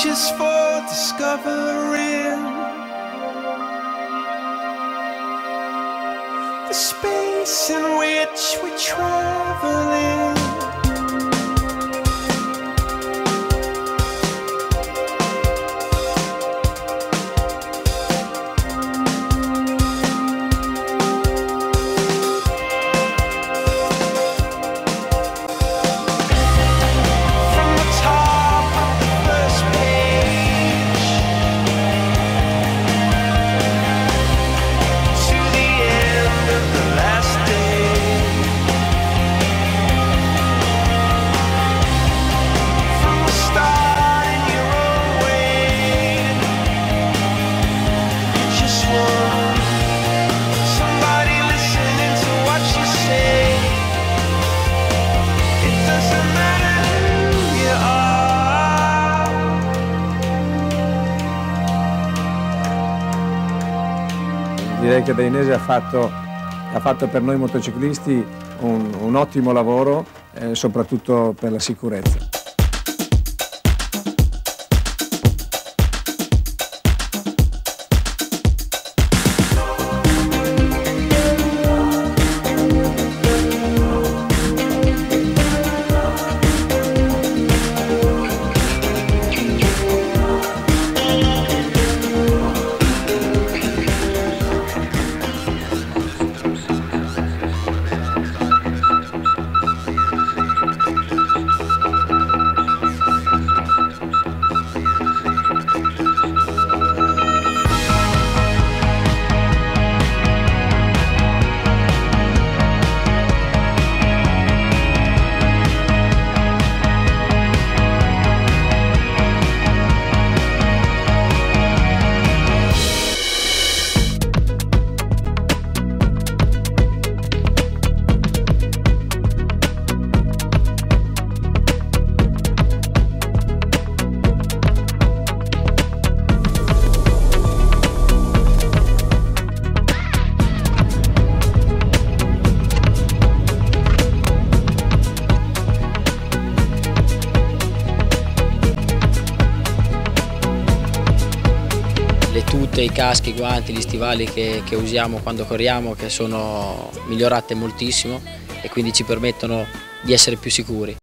just for discovering the space in which we're traveling. Direi che Dainese ha fatto per noi motociclisti un ottimo lavoro, soprattutto per la sicurezza. Le tute, i caschi, i guanti, gli stivali che usiamo quando corriamo, che sono migliorate moltissimo e quindi ci permettono di essere più sicuri.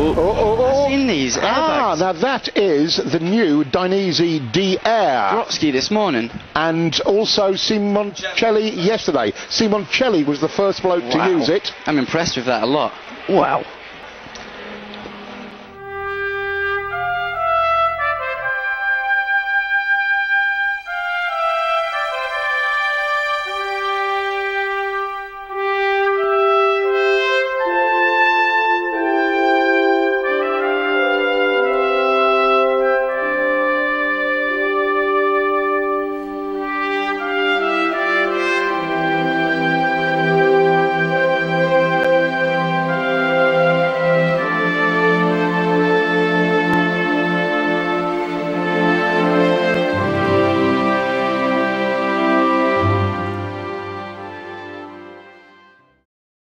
I've seen these airbags. Now that is the new Dainese D-Air. Brodsky this morning. And also Simoncelli yesterday. Simoncelli was the first bloke to use it. I'm impressed with that a lot. Wow.